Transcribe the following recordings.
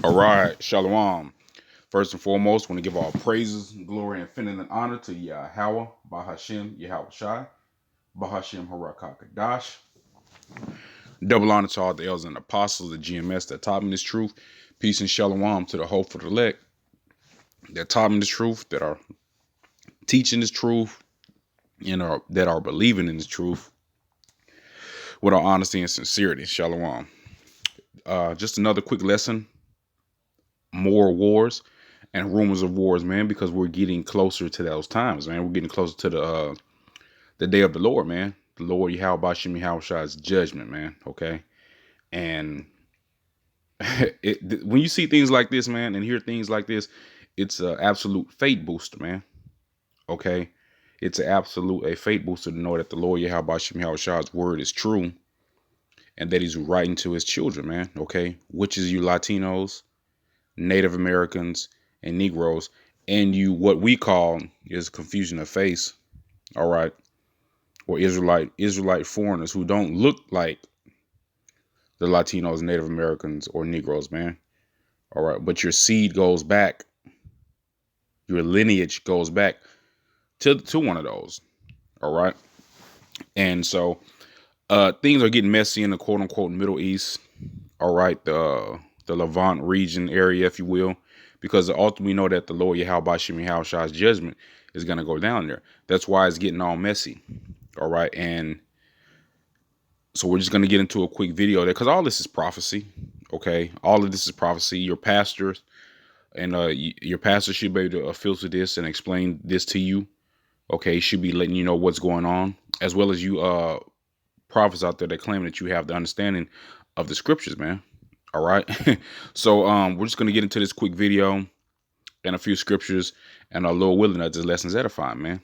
All right, Shalom. First and foremost, want to give all praises, glory, and infinite honor to Yahweh, Bahashem, Yahweh Shai, Bahashem Harakakadash. Double honor to all the elders and apostles, the GMS that taught me this truth. Peace and shalom to the hopeful elect that taught me this truth, that are teaching this truth, and that are believing in this truth with all honesty and sincerity. Shalom. Just another quick lesson. More wars and rumors of wars, man, because we're getting closer to those times, man. We're getting closer to the day of the Lord, man. The Lord Yahweh Bashim Yahweh Shai's judgment, man. Okay. And when you see things like this, man, and hear things like this, it's an absolute faith booster, man. Okay. It's a faith booster to know that the Lord Yahweh Bashim Yahweh Shai's word is true and that he's writing to his children, man. Okay. Which is you Latinos, Native Americans, and Negroes, and you what we call is confusion of face, all right, or Israelite foreigners who don't look like the Latinos, Native Americans, or Negroes, man. All right, but your seed goes back, your lineage goes back to one of those, all right. And so things are getting messy in the quote unquote Middle East, all right, the Levant region area, if you will, because ultimately we know that the Lord Yahweh Bashim Yahweh Shai's judgment is going to go down there. That's why it's getting all messy. All right. And so we're just going to get into a quick video there because all this is prophecy. Okay. All of this is prophecy. Your pastors and your pastor should be able to filter this and explain this to you. Okay. Should be letting you know what's going on, as well as you prophets out there that claim that you have the understanding of the scriptures, man. All right. So we're just going to get into this quick video and a few scriptures, and our Lord willing that this lesson's edifying, man.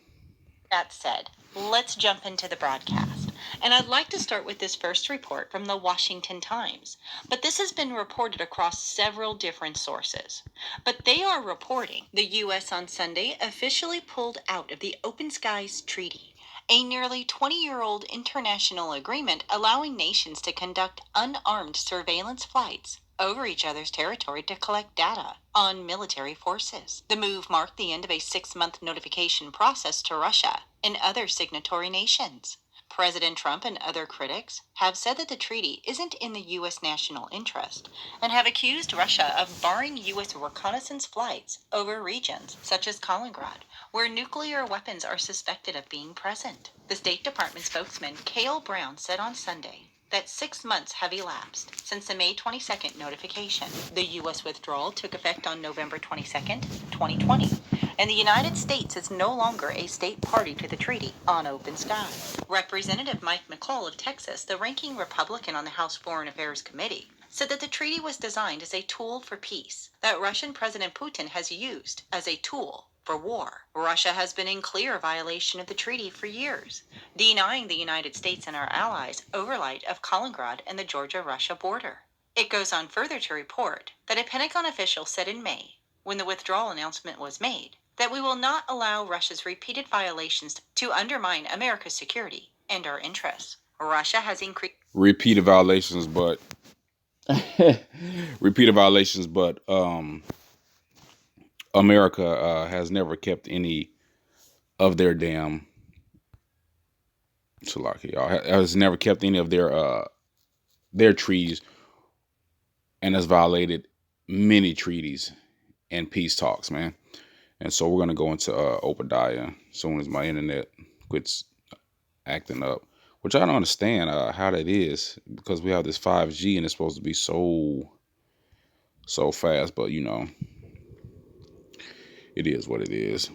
That said, let's jump into the broadcast. And I'd like to start with this first report from the Washington Times. But this has been reported across several different sources. But they are reporting the U.S. on Sunday officially pulled out of the Open Skies Treaty, a nearly 20-year-old international agreement allowing nations to conduct unarmed surveillance flights over each other's territory to collect data on military forces. The move marked the end of a 6-month notification process to Russia and other signatory nations. President Trump and other critics have said that the treaty isn't in the U.S. national interest and have accused Russia of barring U.S. reconnaissance flights over regions such as Kaliningrad, where nuclear weapons are suspected of being present. The State Department spokesman Cale Brown said on Sunday that 6 months have elapsed since the May 22nd notification. The U.S. withdrawal took effect on November 22nd, 2020, and the United States is no longer a state party to the Treaty on Open Skies. Representative Mike McCall of Texas, the ranking Republican on the House Foreign Affairs Committee, said that the treaty was designed as a tool for peace that Russian President Putin has used as a tool for war. Russia has been in clear violation of the treaty for years, denying the United States and our allies oversight of Kaliningrad and the Georgia-Russia border. It goes on further to report that a Pentagon official said in May, when the withdrawal announcement was made, that we will not allow Russia's repeated violations to undermine America's security and our interests. Russia has increased Repeated violations, but America has never kept any of their damn has never kept any of their treaties, and has violated many treaties and peace talks, man. And so we're gonna go into Obadiah as soon as my internet quits acting up, which I don't understand how that is, because we have this 5G and it's supposed to be so fast, but you know, it is what it is.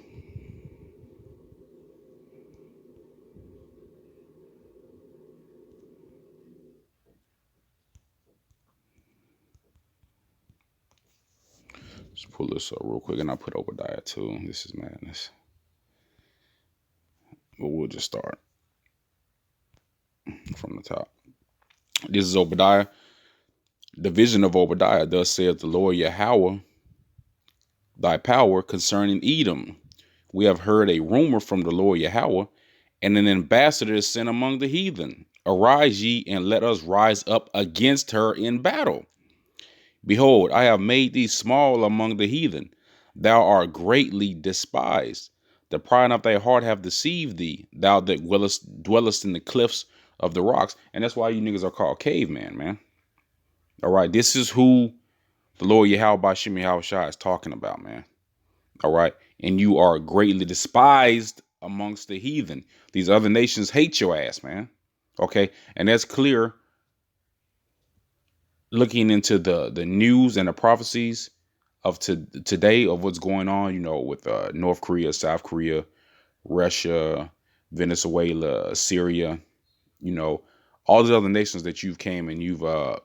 Just pull this up real quick, and I'll put Obadiah too. This is madness. But we'll just start from the top. This is Obadiah. The vision of Obadiah. Thus saith the Lord Yahweh, thy power concerning Edom. We have heard a rumor from the Lord Yahweh, and an ambassador is sent among the heathen. Arise ye, and let us rise up against her in battle. Behold, I have made thee small among the heathen. Thou art greatly despised. The pride of thy heart have deceived thee, thou that dwellest in the cliffs of the rocks. And that's why you niggas are called caveman, man. All right. This is who the Lord Yahweh Bashim Yahushua is talking about, man. All right. And you are greatly despised amongst the heathen. These other nations hate your ass, man. Okay. And that's clear looking into the news and the prophecies of today of what's going on, with North Korea, South Korea, Russia, Venezuela, Syria, you know, all the other nations that you've came and you've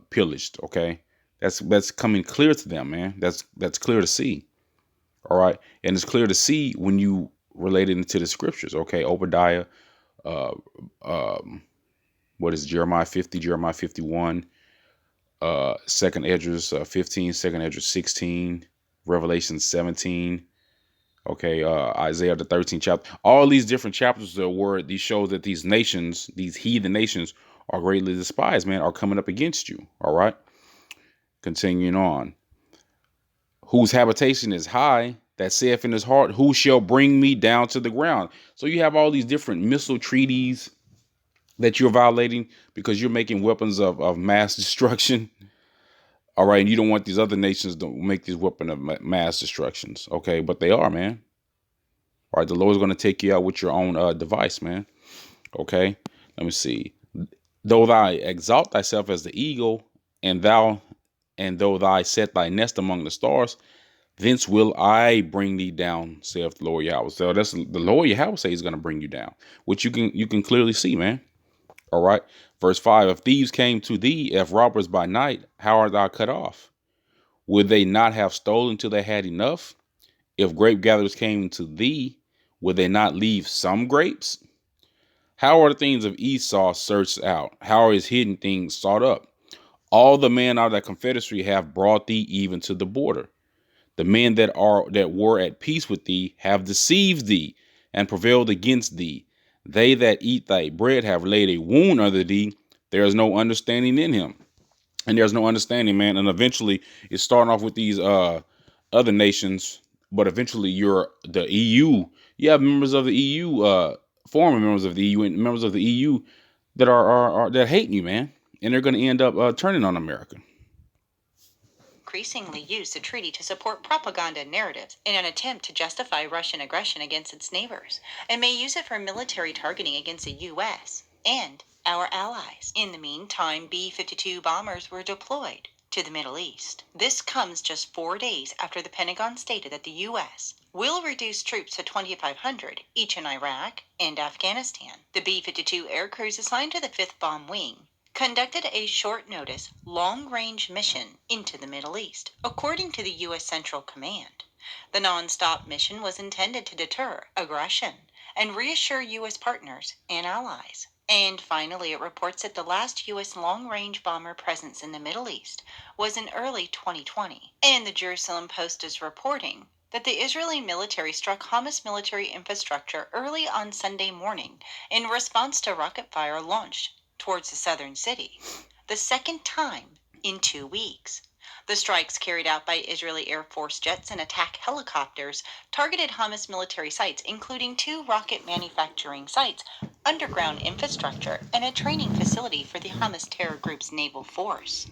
pillaged. Okay, that's coming clear to them, man. That's clear to see. All right, and it's clear to see when you relate it into the scriptures. Okay, Obadiah, uh, um, what is it, Jeremiah 50, Jeremiah 51, Second Esdras 15, Second Esdras 16, Revelation 17. Okay, Isaiah the 13th chapter. All these different chapters of where these shows that these nations, these heathen nations, are greatly despised, man, are coming up against you. All right. Continuing on. Whose habitation is high, that saith in his heart, who shall bring me down to the ground? So you have all these different missile treaties that you're violating because you're making weapons of mass destruction. All right. And you don't want these other nations to make these weapons of mass destructions. Okay. But they are, man. All right. The Lord's going to take you out with your own device, man. Okay. Let me see. Though thou exalt thyself as the eagle, and though thou set thy nest among the stars, thence will I bring thee down, saith the Lord Yahweh. So that's the Lord Yahweh say he's going to bring you down, which you can clearly see, man. All right. Verse 5, if thieves came to thee, if robbers by night, how art thou cut off? Would they not have stolen till they had enough? If grape gatherers came to thee, would they not leave some grapes? How are the things of Esau searched out? How are his hidden things sought up? All the men out of that confederacy have brought thee even to the border. The men that were at peace with thee have deceived thee and prevailed against thee. They that eat thy bread have laid a wound under thee. There is no understanding in him. And there's no understanding, man. And eventually it's starting off with these other nations, but eventually you're the EU. You have members of the EU, former members of the EU and members of the EU that are that hate you, man. And they're going to end up turning on America. Increasingly use the treaty to support propaganda narratives in an attempt to justify Russian aggression against its neighbors, and may use it for military targeting against the U.S. and our allies. In the meantime, B-52 bombers were deployed to the Middle East. This comes just 4 days after the Pentagon stated that the U.S. will reduce troops to 2,500 each in Iraq and Afghanistan. The B-52 air crews assigned to the 5th Bomb Wing conducted a short-notice, long-range mission into the Middle East, according to the U.S. Central Command. The non-stop mission was intended to deter aggression and reassure U.S. partners and allies. And finally, it reports that the last U.S. long-range bomber presence in the Middle East was in early 2020. And the Jerusalem Post is reporting that the Israeli military struck Hamas military infrastructure early on Sunday morning in response to rocket fire launched towards the southern city, the second time in 2 weeks. The strikes carried out by Israeli Air Force jets and attack helicopters targeted Hamas military sites, including 2 rocket manufacturing sites, underground infrastructure, and a training facility for the Hamas terror group's naval force.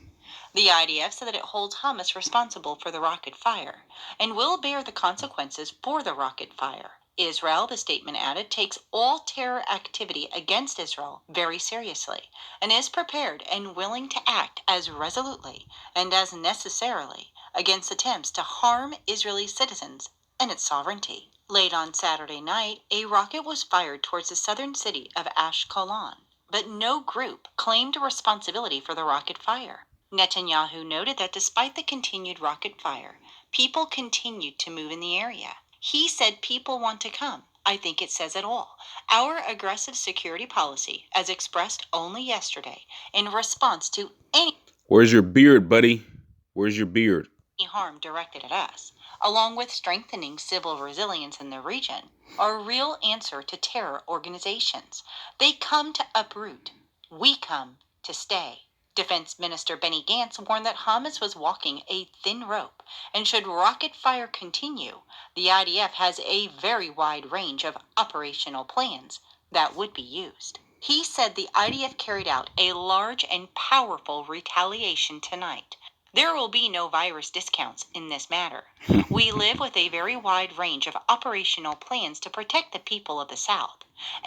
The IDF said that it holds Hamas responsible for the rocket fire and will bear the consequences for the rocket fire. Israel, the statement added, takes all terror activity against Israel very seriously and is prepared and willing to act as resolutely and as necessarily against attempts to harm Israeli citizens and its sovereignty. Late on Saturday night, a rocket was fired towards the southern city of Ashkelon, but no group claimed responsibility for the rocket fire. Netanyahu noted that despite the continued rocket fire, people continued to move in the area. He said people want to come. I think it says it all. Our aggressive security policy, as expressed only yesterday, in response to any Where's your beard, buddy? Where's your beard? harm directed at us, along with strengthening civil resilience in the region, are a real answer to terror organizations. They come to uproot. We come to stay. Defense Minister Benny Gantz warned that Hamas was walking a thin rope, and should rocket fire continue, the IDF has a very wide range of operational plans that would be used. He said the IDF carried out a large and powerful retaliation tonight. There will be no virus discounts in this matter. We live with a very wide range of operational plans to protect the people of the South.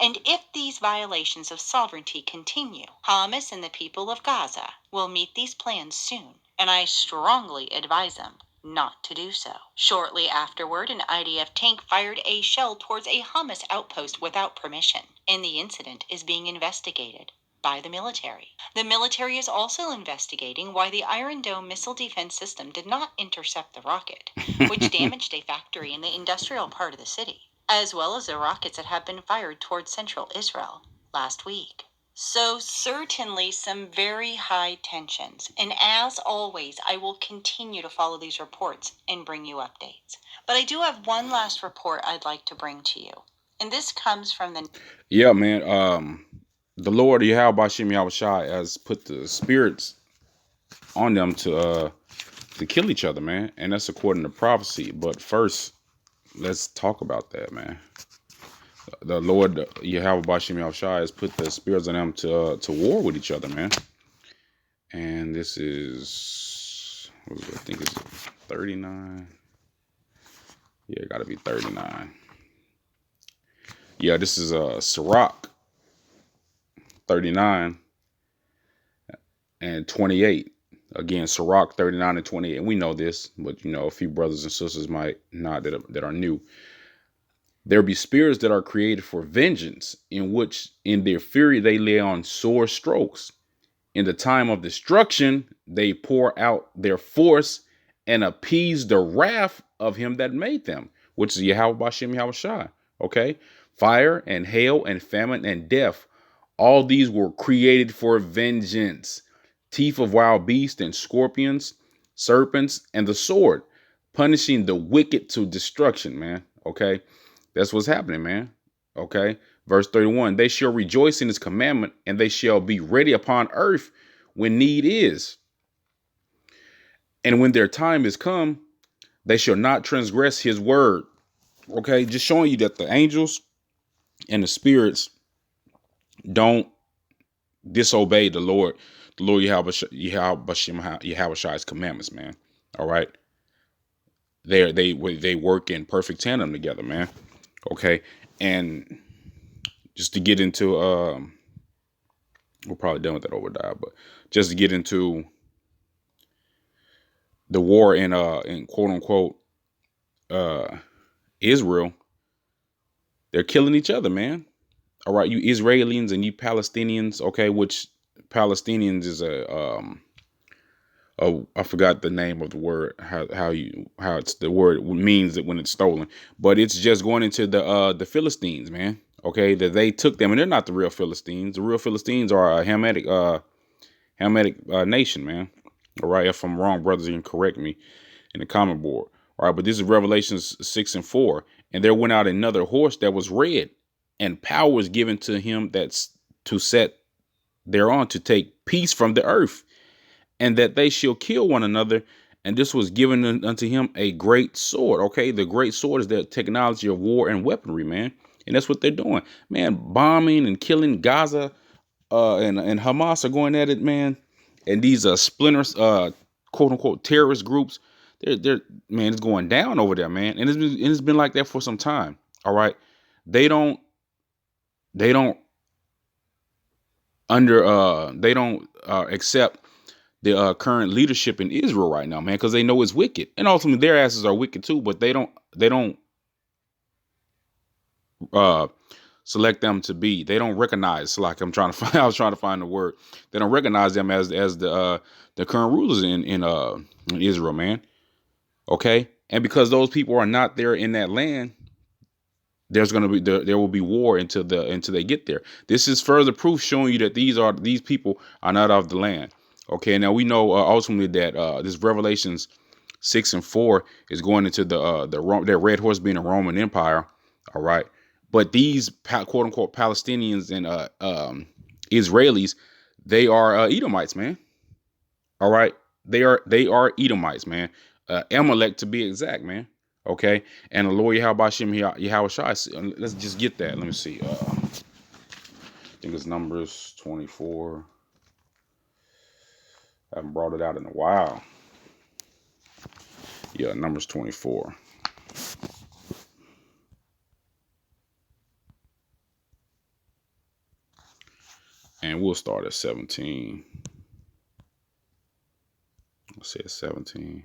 And if these violations of sovereignty continue, Hamas and the people of Gaza will meet these plans soon, and I strongly advise them not to do so. Shortly afterward, an IDF tank fired a shell towards a Hamas outpost without permission, and the incident is being investigated by the military. The military is also investigating why the Iron Dome missile defense system did not intercept the rocket, which damaged a factory in the industrial part of the city, as well as the rockets that have been fired towards central Israel last week. So certainly some very high tensions. And as always, I will continue to follow these reports and bring you updates. But I do have one last report I'd like to bring to you. And this comes from the Yeah, man. The Lord Yahweh Bashim Yahushai has put the spirits on them to kill each other, man, and that's according to prophecy. But first, let's talk about that, man. The Lord Yahweh Bashim Yahushai has put the spirits on them to war with each other, man. And this is, I think it's 39. Yeah, it got to be 39. Yeah, this is Sirach 39 and 28. Again, Sirach 39 and 28. And we know this, but a few brothers and sisters might not that are new. There be spirits that are created for vengeance, in which in their fury they lay on sore strokes. In the time of destruction, they pour out their force and appease the wrath of him that made them, which is Yahweh Bashem Yahushai. Okay? Fire and hail and famine and death, all these were created for vengeance. Teeth of wild beasts and scorpions, serpents, and the sword, punishing the wicked to destruction, man. Okay? That's what's happening, man. Okay? Verse 31, they shall rejoice in his commandment, and they shall be ready upon earth when need is. And when their time is come, they shall not transgress his word. Okay? Just showing you that the angels and the spirits don't disobey the Lord Yahweh's commandments, man. All right? They work in perfect tandem together, man. Okay? And just to get into we're probably done with that overdrive, but just to get into the war in quote unquote Israel, they're killing each other, man. All right, you Israelis and you Palestinians, okay, which Palestinians is I forgot the name of the word, how it's the word means that when it's stolen, but it's just going into the Philistines, man. Okay, that they took them, and they're not the real Philistines. The real Philistines are a Hamitic nation, man. All right, if I'm wrong, brothers, you can correct me in the comment board. All right, but this is Revelations 6 and 4, and there went out another horse that was red, and power was given to him that's to set thereon to take peace from the earth, and that they shall kill one another. And this was given unto him a great sword. Okay, the great sword is the technology of war and weaponry, man. And that's what they're doing, man. Bombing and killing Gaza, and Hamas are going at it, man. And these splinters, quote unquote terrorist groups, they're man, it's going down over there, man. And it's been like that for some time. All right, they don't accept the current leadership in Israel right now, man, because they know it's wicked, and ultimately their asses are wicked too. But they don't select them to be. They don't recognize. Like I'm trying to find. I was trying to find the word. They don't recognize them as the current rulers in Israel, man. Okay, and because those people are not there in that land, there will be war until they get there. This is further proof showing you that these people are not of the land. Okay, now we know ultimately that this Revelations 6 and 4 is going into that red horse being a Roman Empire. All right, but these quote unquote Palestinians and Israelis, they are Edomites, man. All right, they are Edomites, man. Amalek to be exact, man. Okay, and the Lord Yahweh Shem Yahweh Shai. Let's just get that. Let me see. I think it's Numbers 24. I haven't brought it out in a while. Yeah, Numbers 24. And we'll start at 17. Let's say 17.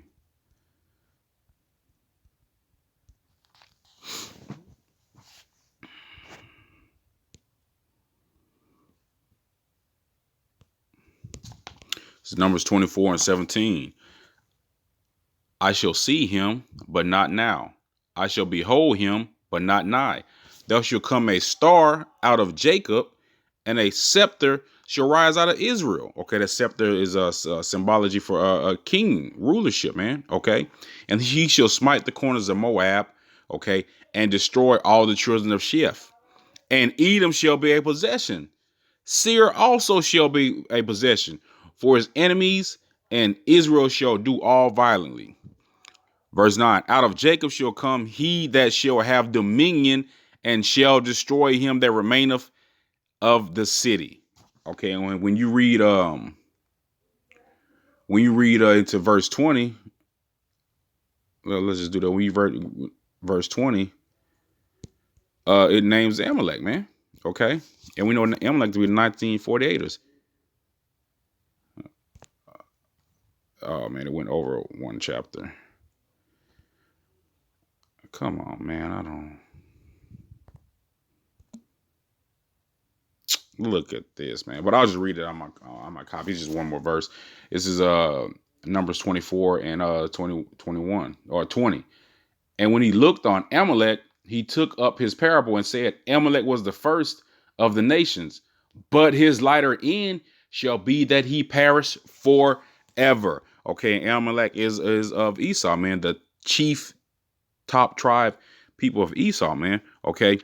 It's Numbers 24 and 17. I shall see him, but not now. I shall behold him, but not nigh. There shall come a star out of Jacob, and a scepter shall rise out of Israel. Okay, that scepter is a symbology for a king rulership, man. Okay, and he shall smite the corners of Moab. Okay, and destroy all the children of Sheph. And Edom shall be a possession. Seir also shall be a possession for his enemies, and Israel shall do all violently. Verse 9, out of Jacob shall come he that shall have dominion, and shall destroy him that remaineth of the city. Okay, and when you read into verse 20, well, let's just do that. When you verse 20, it names Amalek, man. Okay, and we know Amalek to be the 1948ers. Oh man, it went over one chapter. Come on, man. I don't look at this, man. But I'll just read it on my copy. It's just one more verse. This is Numbers 24 and 21 or 20. And when he looked on Amalek, he took up his parable and said, Amalek was the first of the nations, but his latter end shall be that he perish forever. Okay, Amalek is of Esau, man, the chief top tribe people of Esau, man. Okay.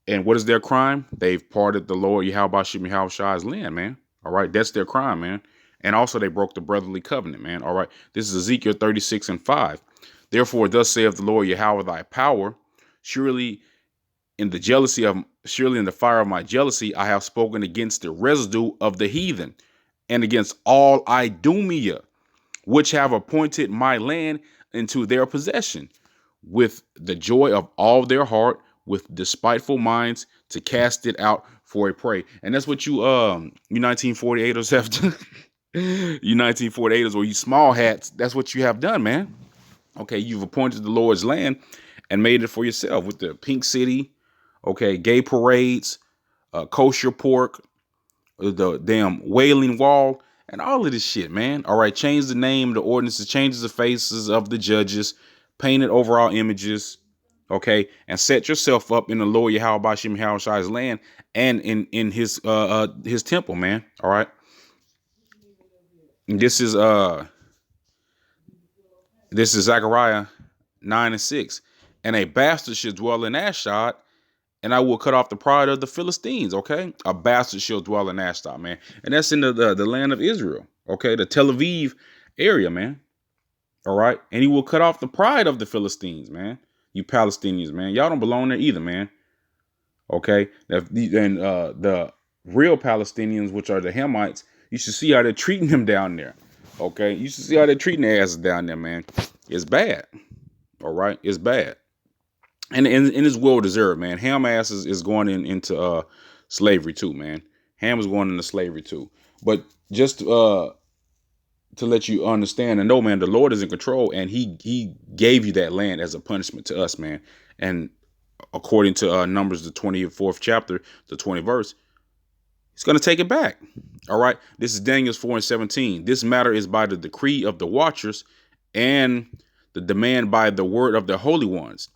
And what is their crime? They've parted the Lord Yahweh Shem Yahweh Shai's land, man. All right. That's their crime, man. And also they broke the brotherly covenant, man. All right. This is Ezekiel 36 and 5. Therefore, thus saith the Lord Yahweh thy power, surely surely in the fire of my jealousy, I have spoken against the residue of the heathen, and against all Idumea, which have appointed my land into their possession, with the joy of all their heart, with despiteful minds, to cast it out for a prey. And that's what you 1948ers have done. You 1948ers or you small hats, that's what you have done, man. Okay, you've appointed the Lord's land and made it for yourself with the pink city, okay, gay parades, kosher pork, the damn wailing wall, and all of this shit, man. All right, change the name, the ordinances, changes the faces of the judges, painted overall images, okay, and set yourself up in the Lord Yahweh Bashim Shai's land and in his temple, man. All right. And this is Zechariah 9 and 6. And a bastard should dwell in Ashdod, and I will cut off the pride of the Philistines. Okay, a bastard shall dwell in Ashdod, man, and that's in the land of Israel. Okay, the Tel Aviv area, man. All right, and he will cut off the pride of the Philistines, man. You Palestinians, man, y'all don't belong there either, man. Okay, and the real Palestinians, which are the Hamites, you should see how they're treating them down there. Okay, you should see how they're treating their asses down there, man. It's bad. All right, it's bad. And it's well deserved, man. Ham ass is going into slavery too, man. Ham is going into slavery too. But just to let you understand and know, man, the Lord is in control, and He gave you that land as a punishment to us, man. And according to Numbers, the 24th chapter, the 20th verse, He's going to take it back. All right. This is Daniel 4 and 17. This matter is by the decree of the watchers and the demand by the word of the holy ones,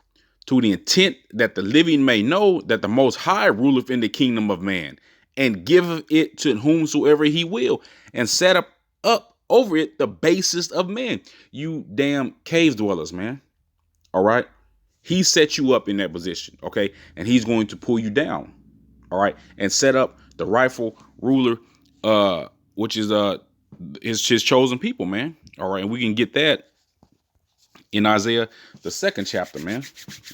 to the intent that the living may know that the Most High ruleth in the kingdom of man, and giveth it to whomsoever he will, and set up over it the basest of men. You damn cave dwellers, man. All right. He set you up in that position. Okay. And he's going to pull you down. All right. And set up the rightful ruler, which is his chosen people, man. All right, and we can get that in Isaiah, the second chapter, man.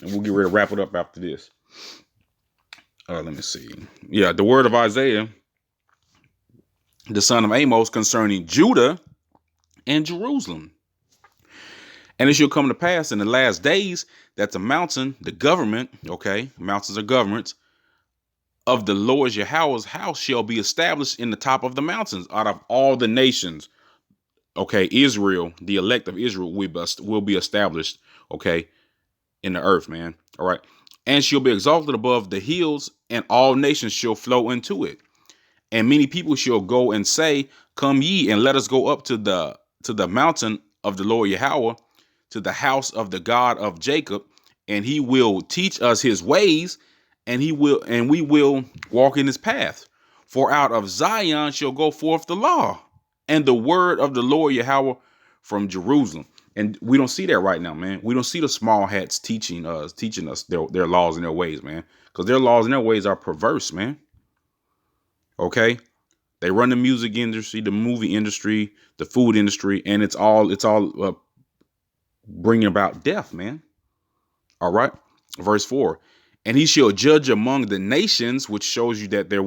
And we'll get ready to wrap it up after this. Let me see. Yeah, the word of Isaiah, the son of Amos, concerning Judah and Jerusalem. And it shall come to pass in the last days that the mountain, the government, okay, mountains are governments, of the Lord Yahweh's house shall be established in the top of the mountains out of all the nations. Okay, Israel, the elect of Israel will be established, okay, in the earth, man. All right. And she'll be exalted above the hills, and all nations shall flow into it. And many people shall go and say, come ye and let us go up to the mountain of the Lord Yahweh, to the house of the God of Jacob, and he will teach us his ways, and we will walk in his path. For out of Zion shall go forth the law and the word of the Lord Yahweh from Jerusalem. And we don't see that right now, man. We don't see the small hats teaching us their laws and their ways, man. Because their laws and their ways are perverse, man. Okay, they run the music industry, the movie industry, the food industry, and it's all bringing about death, man. All right, verse 4. And he shall judge among the nations, which shows you that there,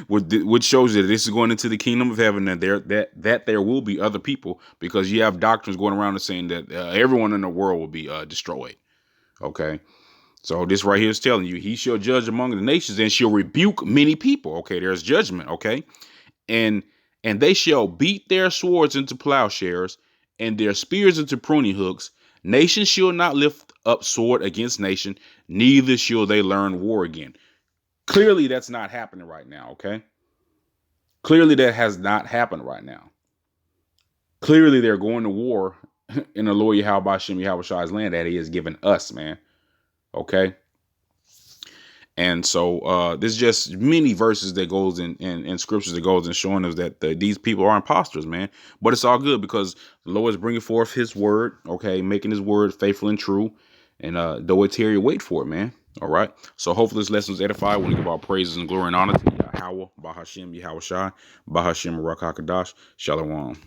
which shows you that this is going into the kingdom of heaven, and there will be other people, because you have doctrines going around and saying that everyone in the world will be destroyed. Okay, so this right here is telling you he shall judge among the nations and shall rebuke many people. Okay, there's judgment. Okay, and they shall beat their swords into plowshares and their spears into pruning hooks. Nation shall not lift up sword against nation, neither shall they learn war again. Clearly, that's not happening right now. Okay, clearly that has not happened right now. Clearly, they're going to war in the Lord Yahweh Shem Yahweh Shai's land that he has given us, man. Okay. And so there's just many verses that goes in scriptures that goes in showing us that these people are imposters, man. But it's all good because the Lord is bringing forth his word, okay, making his word faithful and true. And though it's here, you wait for it, man. All right. So hopefully this lesson is edified. We want to give our praises and glory and honor to Yahweh, Bahashem, Yahweh Shai, Bahashem, Rakakadash, Shalom.